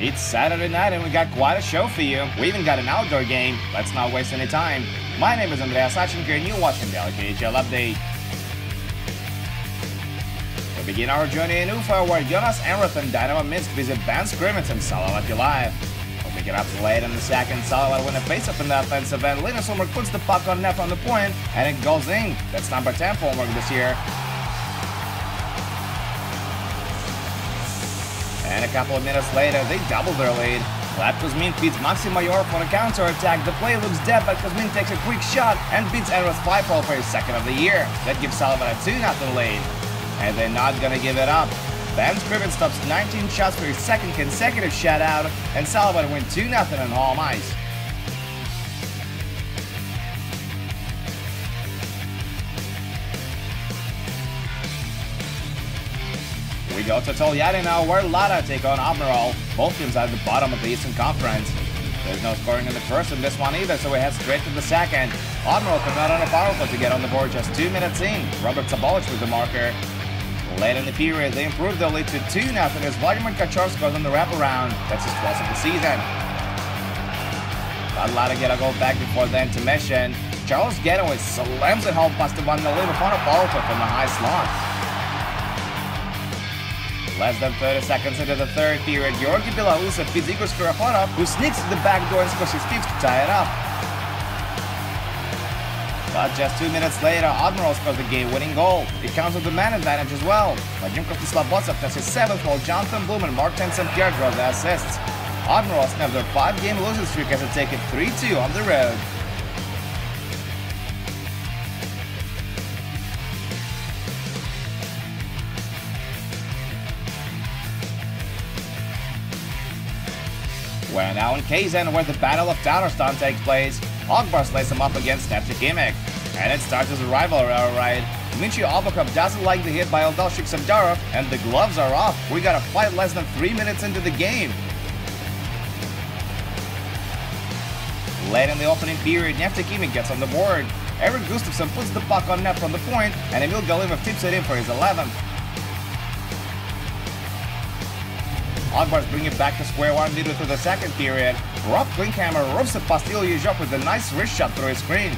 It's Saturday night and we got quite a show for you. We even got an outdoor game. Let's not waste any time. My name is Andreas Sachenko and you're watching the KHL Update. We begin our journey in Ufa where Jonas Enroth and Dynamo Minsk visit Ben Scrimmage and Salavat Live. We'll pick it up late in the second. Salavat win a face-up in the offensive end. Linus Ulmer puts the puck on net from the point and it goes in. That's number 10 for Ulmer this year. And a couple of minutes later, they double their lead. Vlad Kuzmin beats Maxim Mayorov on a counter-attack. The play looks dead, but Kuzmin takes a quick shot and beats Enroth 5-0 for his second of the year. That gives Salavat a 2-0 lead. And they're not gonna give it up. Ben Scriven stops 19 shots for his second consecutive shutout, and Salavat win 2-0 on home ice. We go to Tolyatti now, where Lada take on Admiral. Both teams are at the bottom of the Eastern Conference. There's no scoring in the first in this one either, so we head straight to the second. Admiral come out on a power play to get on the board just 2 minutes in. Robert Sabolich with the marker. Late in the period, they improved their lead to 2-0 as Vladimir Kachov scores on the wraparound. That's his 12th of the season. But Lada get a goal back before the intermission. Charles Getaway slams it home past the one the lead upon a power play from the high slot. Less than 30 seconds into the third period, Georgi Bilausa beats Igor Skorohodov, who sneaks to the back door and scores his fifth to tie it up. But just 2 minutes later, Admiral scores the game-winning goal. It counts with the man advantage as well. Vadim Slobodtsov has his 7th, while Jonathan Bloom and Martin St. Pierre draw the assists. Admiral snapped their 5-game losing streak as they take it 3-2 on the road. We're now in Kazan, where the Battle of Tauristan takes place. Ogbars lays him up against Neptune, and it starts as a rivalry, alright. Dmitry Obakov doesn't like the hit by Eldalshik Savdarov, and the gloves are off. We got a fight less than 3 minutes into the game. Late in the opening period, Neptune gets on the board. Eric Gustafsson puts the puck on net from the point, and Emil Galivov tips it in for his 11th. Ogbars bring it back to square one midway through the second period. Rob Klinkhammer ropes it past Ilya Zhok with a nice wrist shot through his screen.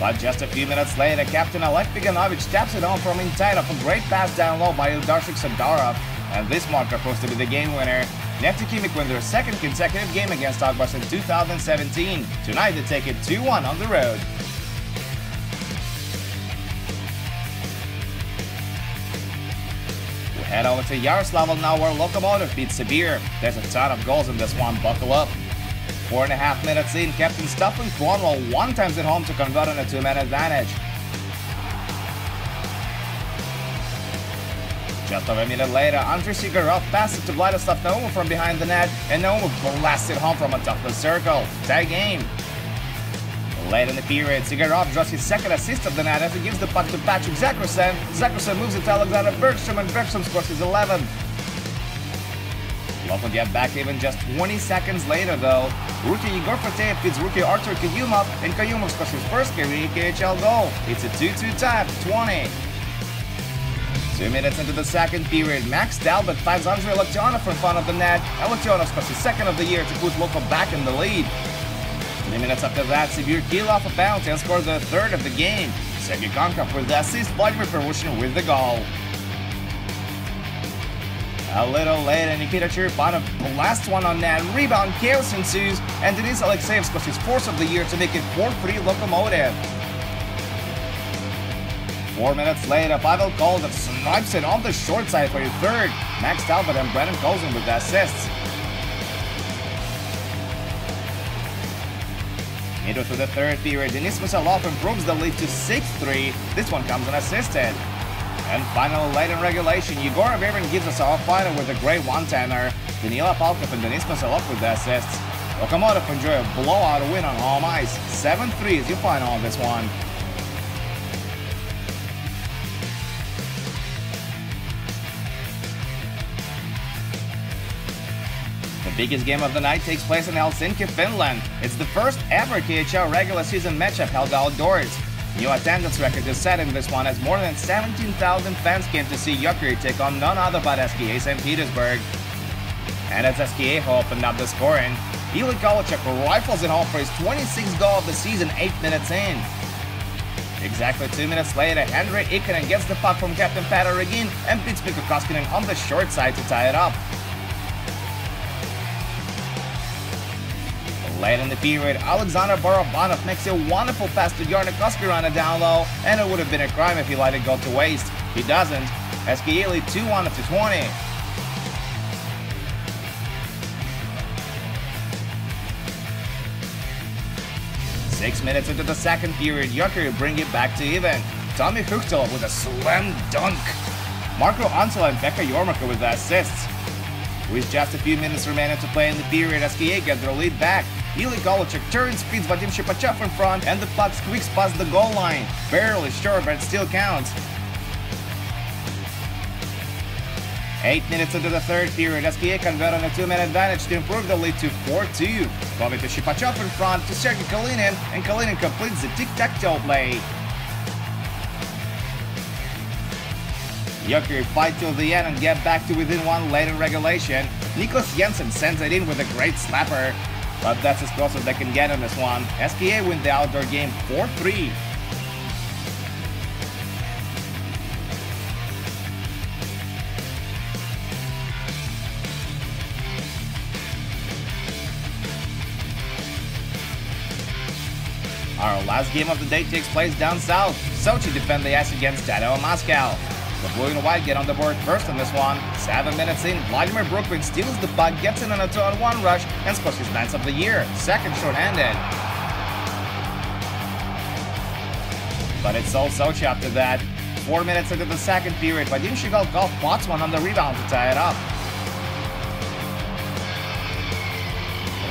But just a few minutes later, Captain Oleg Piganovich taps it on from inside off a great pass down low by Ildarshik Savdarov, and this marker proves to be the game winner. Neptune win their second consecutive game against Ogbars in 2017. Tonight they take it 2-1 on the road. Head over to Yaroslavl now, where Lokomotiv beats Sibir. There's a ton of goals in this one, buckle up. 4.5 minutes in, Captain Stefan Cornwall one times at home to convert on a 2-man advantage. Just over a minute later, Andrei Sigurov passes to Vladislav Naumov from behind the net, and Naumov blasts it home from atop the circle. Tie game. Late in the period, Sigurov draws his second assist of the night as he gives the puck to Patrick Zakrusen. Zakrusen moves it to Alexander Bergstrom, and Bergstrom scores his 11th. Love get back even just 20 seconds later, though. Rookie Igor Fateev beats rookie Artur Kayumov, and Kayumov scores his first career KHL goal. It's a 2-2 tie after 20. 2 minutes into the second period, Max Talbot finds Andrei Laktionov in front of the net, and Laktionov scores his second of the year to put Loko back in the lead. 3 minutes after that, Sibir killed off a penalty and scored the third of the game. Sergei Konkov with the assist, Vladimir Pervushin with the goal. A little later, Nikita Cheripanov blasts one on net, rebound, chaos ensues, and Denis Alexeyev scores his 4th of the year to make it 4-3 Lokomotiv. 4 minutes later, Pavel Koldov snipes it on the short side for his third. Max Talbot and Brennan Kozin with the assists. Midway through the third period, Denis Musalov improves the lead to 6-3. This one comes unassisted. And finally, late in regulation, Yegor Averin gives us our final with a great one-timer. Danila Palkov and Denis Musalov with the assists. Lokomotiv enjoy a blowout win on home ice. 7-3 is your final on this one. The biggest game of the night takes place in Helsinki, Finland. It's the first ever KHL regular season matchup held outdoors. New attendance record is set in this one as more than 17,000 fans came to see Jokerit take on none other but SKA St. Petersburg. And as SKA opened up the scoring, Ilya Kovalchuk rifles it home for his 26th goal of the season 8 minutes in. Exactly 2 minutes later, Henri Ikonen gets the puck from captain Peter Regin and beats Mikko Koskinen on the short side to tie it up. Late in the period, Alexander Barabanov makes a wonderful pass to Jarno Koskirana down low, and it would have been a crime if he let it go to waste. He doesn't. SKA lead 2-1 after 20. Six minutes into the second period, Jokerit bring it back to even. Tommy Huchtel with a slam dunk. Marco Ansela and Pekka Jormakka with the assists. With just a few minutes remaining to play in the period, SKA get their lead back. Ilya Kovalchuk turns, feeds Vadim Shipachyov in front, and the puck squeaks past the goal line. Barely sure, but it still counts. 8 minutes into the third period, SKA convert on a 2-man advantage to improve the lead to 4-2. Moving to Shipachyov in front to Sergei Kalinin, and Kalinin completes the tic-tac-toe play. Jokerit fight till the end and get back to within one late in regulation. Niklas Jensen sends it in with a great slapper. But that's as close as they can get in this one. SKA win the outdoor game 4-3. Our last game of the day takes place down south. Sochi defend the ice against Dynamo Moscow. The blue and white get on the board first in this one. 7 minutes in, Vladimir Brooklyn steals the puck, gets in on a 2-on-1 rush, and scores his 9th of the year, second short-handed. But it's all Sochi after that. 4 minutes into the second period, Vadim Shigalkov pots one on the rebound to tie it up.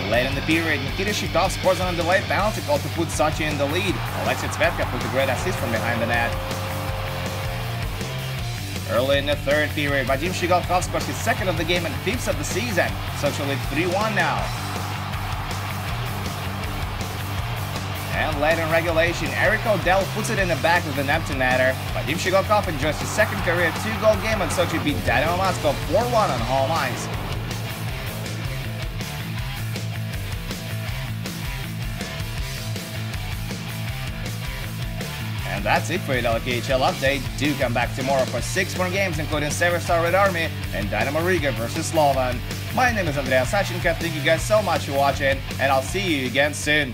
Late in the period, Nikita Shitov scores on a delayed penalty call to put Sochi in the lead. Alexei Tsvetka put a great assist from behind the net. Early in the third period, Vadim Shigalkov scores his 2nd of the game and 5th of the season. Sochi lead 3-1 now. And late in regulation, Eric O'Dell puts it in the back with an empty netter. Vadim Shigalkov enjoys his 2nd career 2-goal game, and Sochi beat Dynamo Moscow 4-1 on home ice. And that's it for your KHL update. Do come back tomorrow for 6 more games, including Severstar Red Army and Dynamo Riga versus Slovan. My name is Andrea Sachenko. Thank you guys so much for watching, and I'll see you again soon.